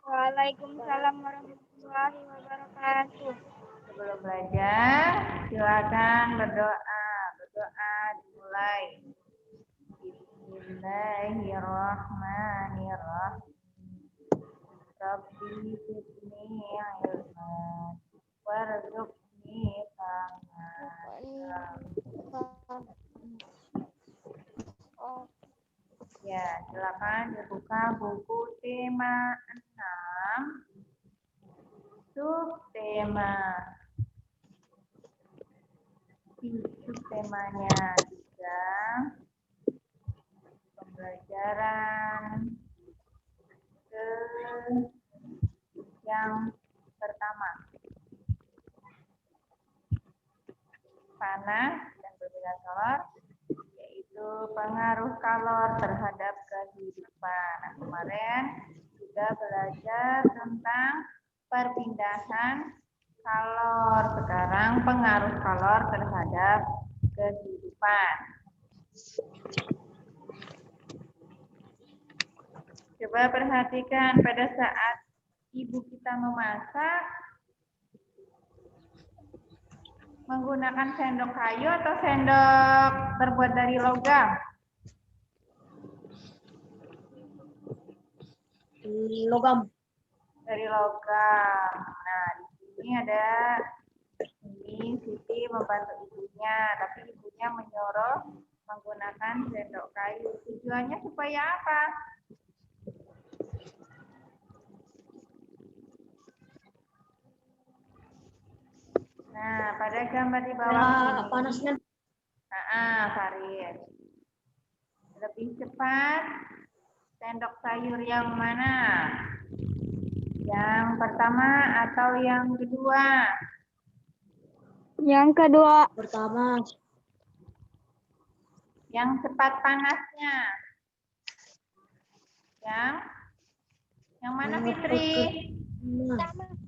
Waalaikumsalam warahmatullahi wabarakatuh. Sebelum belajar, silakan berdoa. Berdoa dimulai. Bismillahirrahmanirrahim. Rabbi zidni ilman warzuqni fahman. Ya, silakan dibuka buku tema 6, subtema. Subtemanya 3, pembelajaran ke yang pertama. Panas dan perbedaan kalor, yaitu pengaruh kalor terhadap kehidupan. Nah, kemarin sudah belajar tentang perpindahan kalor. Sekarang pengaruh kalor terhadap kehidupan. Coba perhatikan pada saat ibu kita memasak, menggunakan sendok kayu atau sendok terbuat dari logam? Logam. Dari logam. Nah, di sini ada Siti membantu ibunya, tapi ibunya menyuruh menggunakan sendok kayu. Tujuannya supaya apa? Nah, pada gambar di bawah ini. Panasnya. Farid. Lebih cepat sendok sayur yang mana? Yang pertama atau yang kedua? Yang kedua. Pertama. Yang cepat panasnya? Yang mana, Fitri? Pertama.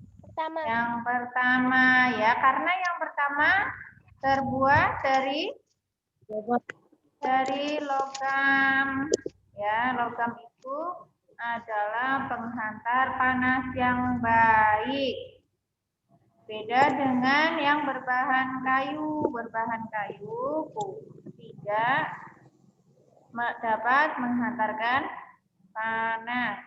Yang pertama ya, karena yang pertama terbuat dari logam. Ya, logam itu adalah penghantar panas yang baik. Beda dengan yang berbahan kayu. Berbahan kayu tidak dapat menghantarkan panas.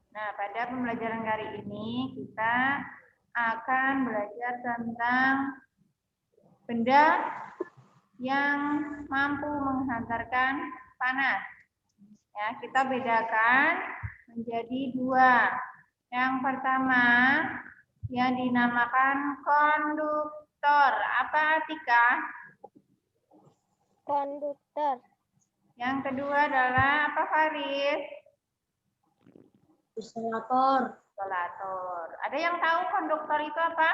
Nah, pada pembelajaran kali ini kita akan belajar tentang benda yang mampu menghantarkan panas. Ya, kita bedakan menjadi dua. Yang pertama yang dinamakan konduktor. Apa, Tika? Konduktor. Yang kedua adalah apa, Faris? Isolator. Isolator. Ada yang tahu konduktor itu apa?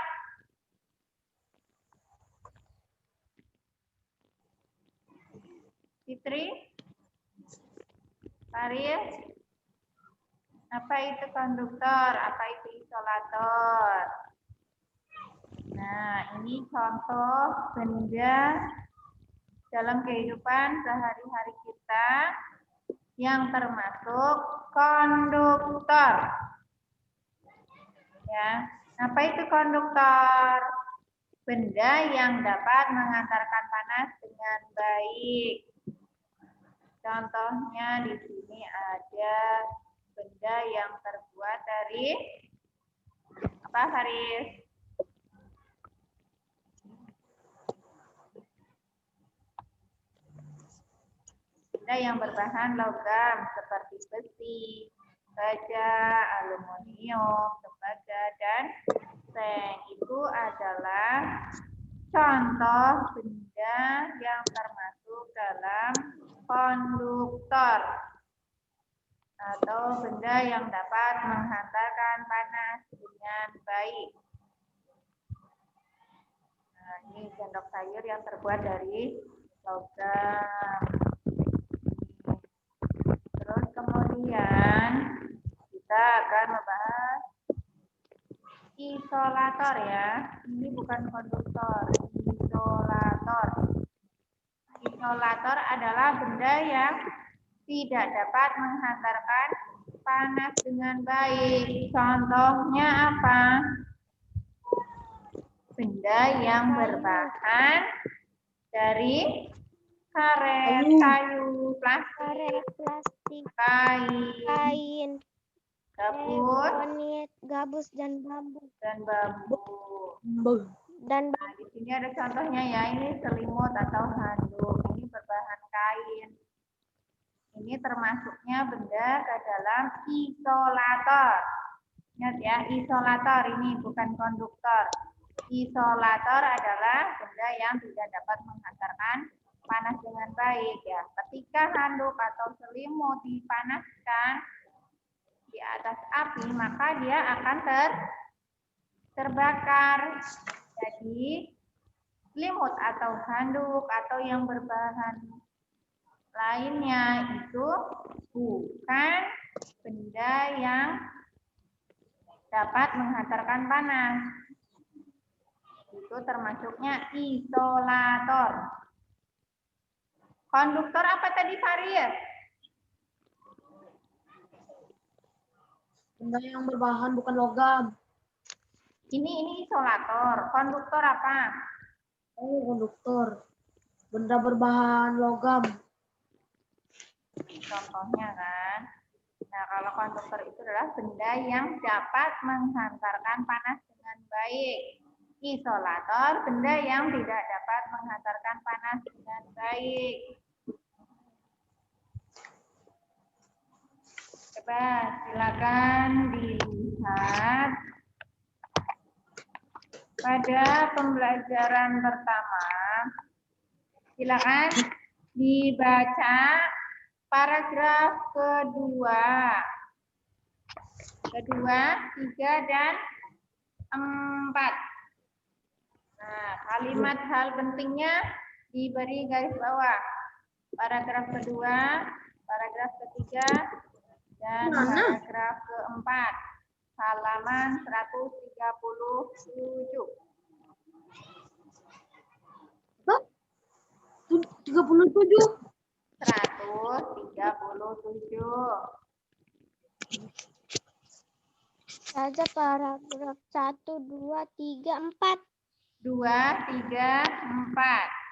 Fitri? Faris? Apa itu konduktor? Apa itu isolator? Nah, ini contoh benda dalam kehidupan sehari-hari kita yang termasuk konduktor. Ya, apa itu konduktor? Benda yang dapat mengantarkan panas dengan baik. Contohnya di sini ada benda yang terbuat dari apa, Haris? Benda yang berbahan logam seperti besi, baja, aluminium, tembaga, dan seng. Itu adalah contoh benda yang termasuk dalam konduktor atau benda yang dapat menghantarkan panas dengan baik. Nah, ini sendok sayur yang terbuat dari logam. Terus kemudian kita akan membahas isolator ya. Ini bukan konduktor, isolator. Isolator adalah benda yang tidak dapat menghantarkan panas dengan baik. Contohnya apa? Benda yang berbahan dari karet, kayu, plastik, Karet, plastik, kain, kain, gabus, konit, gabus dan bambu. dan bambu. Dan Nah, di sini ada contohnya ya, ini selimut atau handuk. Ini berbahan kain. Ini termasuknya benda ke dalam isolator. Ingat ya, isolator ini bukan konduktor. Isolator adalah benda yang tidak dapat menghantarkan panas dengan baik ya. Ketika handuk atau selimut dipanaskan di atas api, maka dia akan terbakar. Jadi selimut atau handuk atau yang berbahan lainnya itu bukan benda yang dapat menghantarkan panas. Itu termasuknya isolator. Konduktor apa tadi Farid? benda yang berbahan bukan logam. Ini isolator. Konduktor apa? Oh, konduktor. Benda berbahan logam. Contohnya kan. Nah, kalau konduktor itu adalah benda yang dapat menghantarkan panas dengan baik. Isolator, benda yang tidak dapat menghantarkan panas dengan baik. Coba silakan dilihat pada pembelajaran pertama. Silakan dibaca paragraf kedua, 3 dan 4. Nah, kalimat hal pentingnya diberi garis bawah. Paragraf kedua, paragraf ketiga, dan paragraf keempat. Halaman 137. 37. 137. Saja paragraf 1, 2, 3, 4. 2, 3, 4.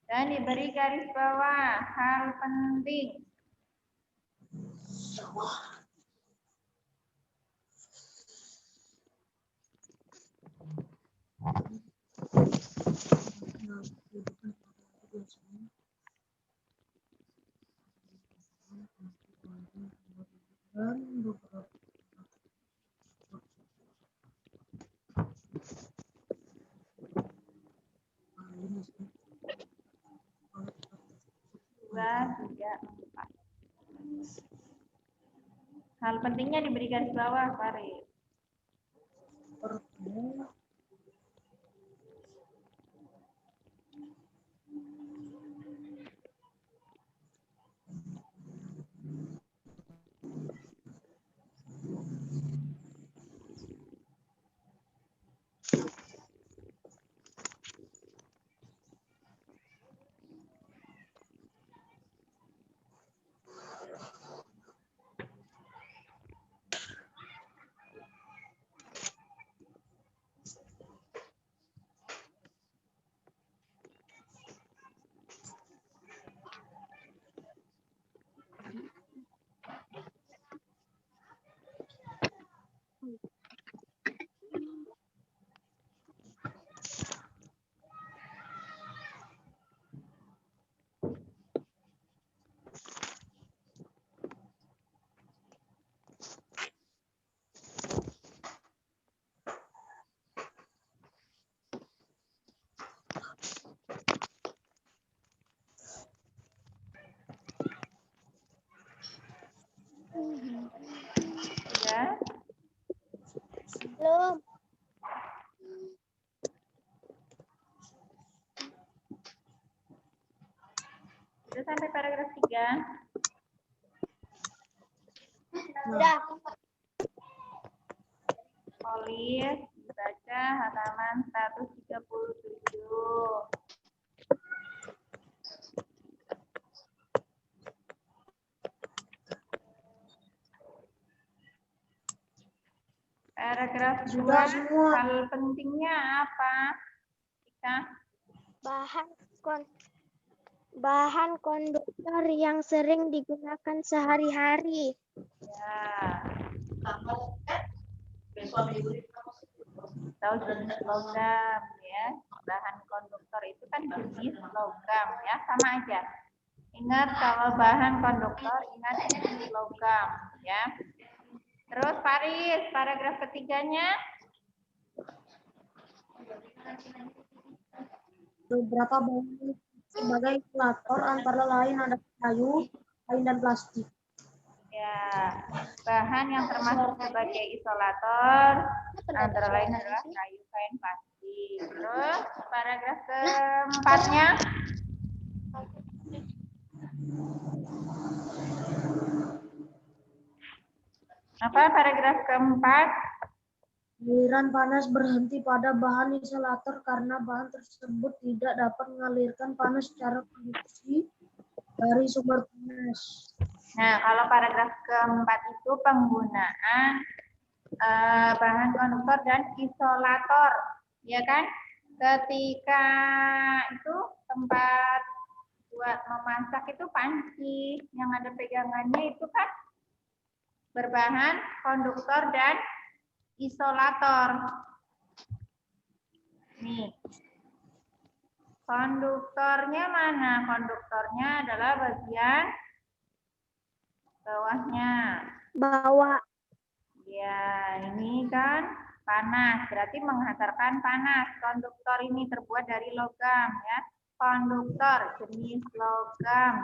Dan diberi garis bawah hal penting. Dua, tiga, empat. Hal pentingnya diberi garis bawah, Farid. Sudah? Belum. Sudah sampai paragraf 3. Sudah. Polis, baca halaman 137. Paragraf Sudah 2, semua. hal pentingnya apa? Kita Bahan konduktor yang sering digunakan sehari-hari. ya tahu jenis logam ya. Bahan konduktor itu kan jenis logam ya, sama aja. Ingat kalau bahan konduktor, ingat jenis logam ya. Terus Paris, paragraf ketiganya. Beberapa bahan sebagai isolator antara lain ada kayu, kain dan plastik. Ya, bahan yang termasuk sebagai isolator antara lain adalah kayu, kain, plastik. Terus paragraf keempatnya. Apa paragraf keempat? Aliran panas berhenti pada bahan isolator karena bahan tersebut tidak dapat mengalirkan panas secara konduksi dari sumber panas. Nah, kalau paragraf keempat itu penggunaan bahan konduktor dan isolator, ya kan? Ketika itu tempat buat memasak itu panci, yang ada pegangannya itu kan berbahan konduktor dan isolator. Nih, konduktornya mana? Konduktornya adalah bagian bawahnya. Bawa Ya, ini kan panas, berarti menghantarkan panas. Konduktor ini terbuat dari logam ya. Konduktor jenis logam.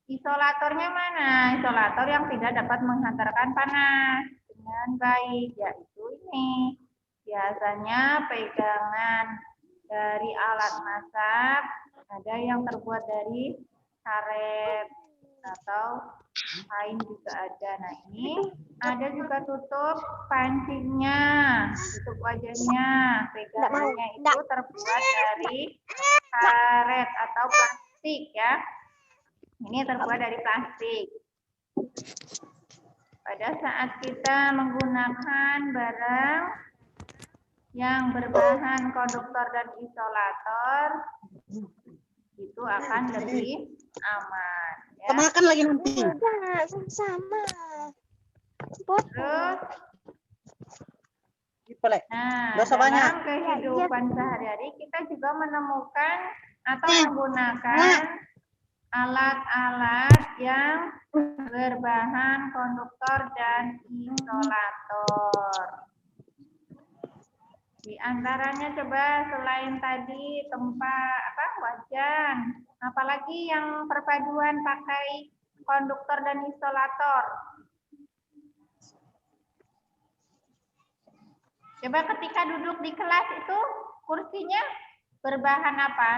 Isolatornya mana? Isolator yang tidak dapat menghantarkan panas dengan baik, yaitu ini. Biasanya pegangan dari alat masak, ada yang terbuat dari karet atau kain juga ada. Nah, ini ada juga tutup pancinya, tutup wajahnya. Pegangannya itu terbuat dari karet atau plastik ya. Ini terbuat dari plastik. Pada saat kita menggunakan barang yang berbahan konduktor dan isolator, itu akan lebih aman. Ya. Makan lagi nanti. sama. Terus, nah, Dosa banyak. dalam kehidupan sehari-hari kita juga menemukan atau menggunakan alat-alat yang berbahan konduktor dan isolator. Di antaranya coba selain tadi tempat wajan, apalagi yang perpaduan pakai konduktor dan isolator. Coba ketika duduk di kelas itu kursinya berbahan apa?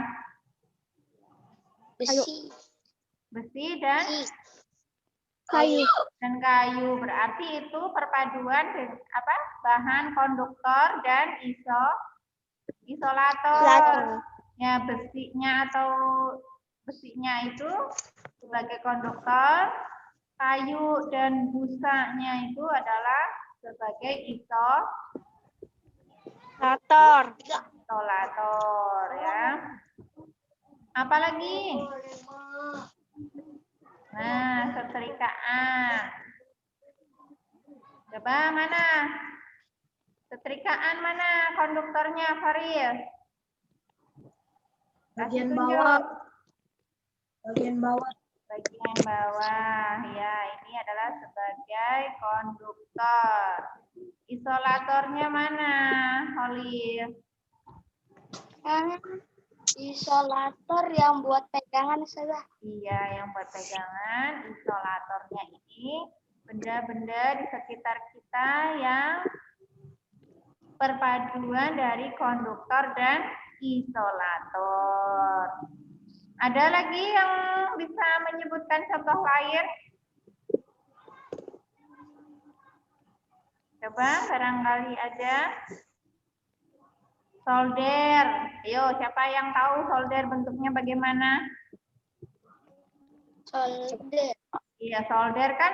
Besi. Besi dan Kayu. kayu. Berarti itu perpaduan bahan konduktor dan isolator. Ya, besinya itu sebagai konduktor, kayu dan busanya itu adalah sebagai isolator ya. Apalagi? Nah, setrikaan. Coba mana? Setrikaan mana konduktornya, Faril? Bagian bawah. Bagian bawah. Bagian bawah. Ya, ini adalah sebagai konduktor. Isolatornya mana, Holil? Isolator yang buat pegangan saja. Iya, yang buat pegangan. Isolatornya ini benda-benda di sekitar kita yang perpaduan dari konduktor dan isolator. Ada lagi yang bisa menyebutkan contoh lain? Coba barangkali ada. Solder. Ayo, siapa yang tahu solder bentuknya bagaimana? Solder. Iya, solder kan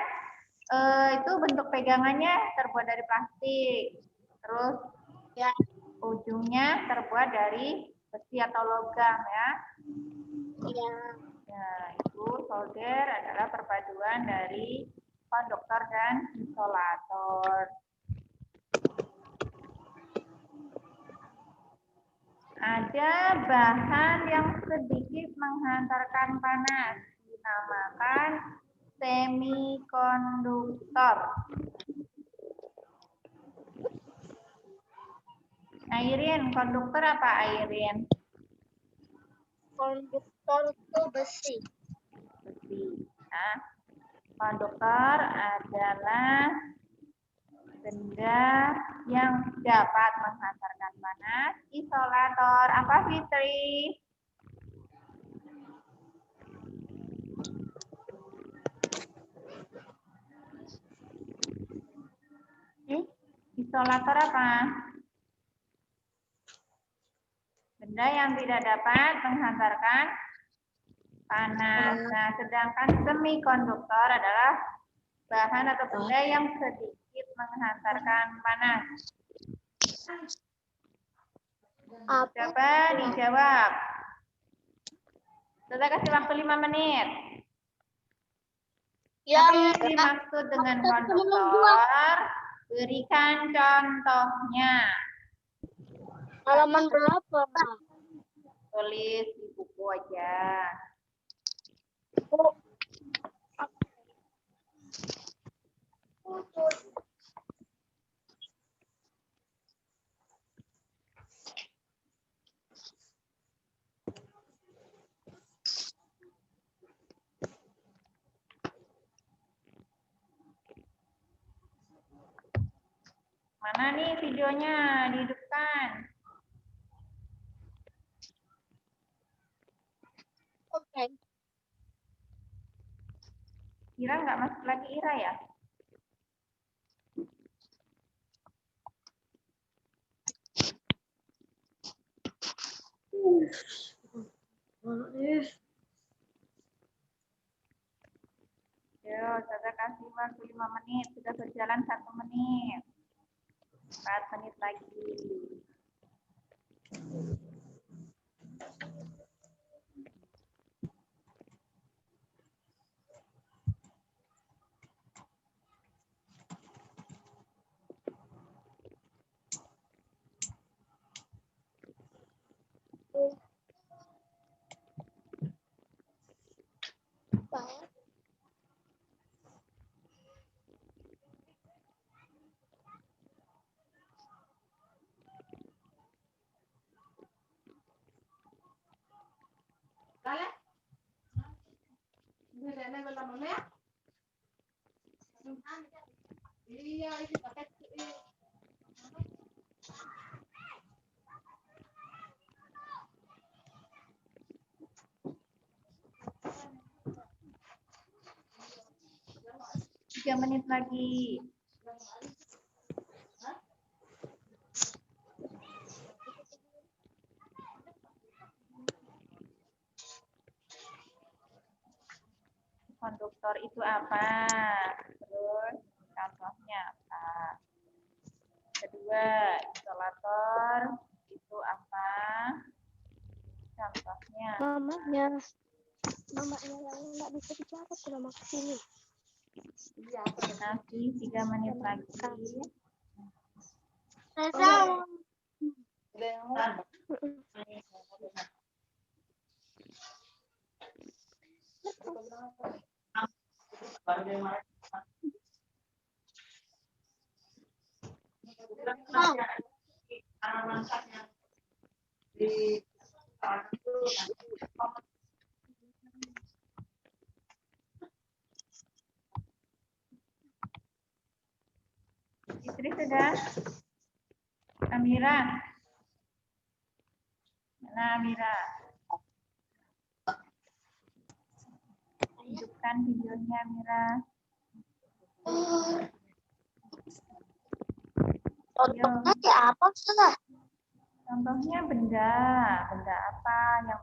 itu bentuk pegangannya terbuat dari plastik. Terus Ya. ujungnya terbuat dari besi atau logam ya. Iya. Nah, itu solder adalah perpaduan dari konduktor dan isolator. Ada bahan yang sedikit menghantarkan panas, dinamakan semikonduktor. Airin, konduktor apa Airin? Konduktor itu besi. Besi. Nah, konduktor adalah benda yang dapat menghantarkan panas. Isolator apa Fitri? Isolator apa? Benda yang tidak dapat menghantarkan panas. Nah, sedangkan semikonduktor adalah bahan atau benda yang sedikit menghantarkan panas. Coba dijawab. Sudah kasih waktu 5 menit. Ya, Apa yang dimaksud dengan konduktor? Berikan contohnya. halaman berapa? Tulis di buku aja. Mana nih videonya? Dihidupkan. Oke. Ira nggak masuk lagi Ira ya? Yo, saya kasih waktu 5 menit. Sudah berjalan 1 menit. 4 menit lagi. Tiga menit lagi. Konduktor itu apa? Terus contohnya apa? Kedua, isolator itu apa? Contohnya. Mamanya yang nggak bisa bicara sudah mau kesini. Masih 3 menit lagi. Istri sudah? Amira. Mana Amira? Hidupkan videonya Amira. Contohnya kayak apa salah? Contohnya benda apa yang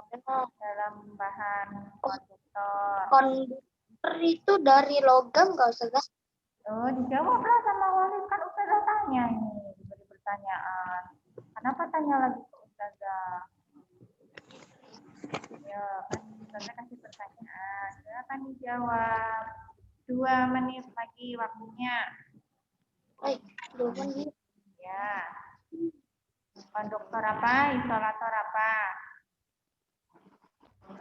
termasuk dalam bahan konduktor? Konduktor itu dari logam nggak usah gas. Oh, dijawablah sama Walid, kan udah tanya ini. pertanyaan. Kenapa tanya lagi ke Ustazah? Ya, kan Ustazah kasih pertanyaan. Silakan dijawab. 2 menit lagi waktunya. 2 menit. Ya. Konduktor apa? Isolator apa?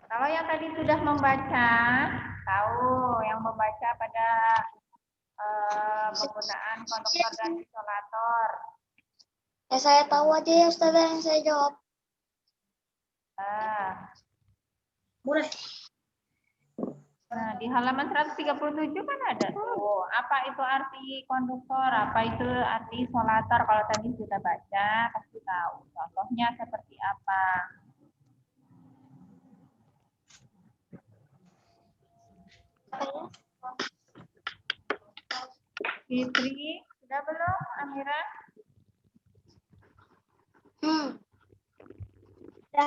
Kalau yang tadi sudah membaca, tahu yang membaca pada penggunaan konduktor dan isolator. Ya saya tahu aja ya Ustazah yang saya jawab. Boleh. Nah, di halaman 137 kan ada tuh. Apa itu arti konduktor? Apa itu arti isolator? Kalau tadi sudah baca, kasih tahu. Contohnya seperti apa? Fitri, sudah belum? Amira? Ya.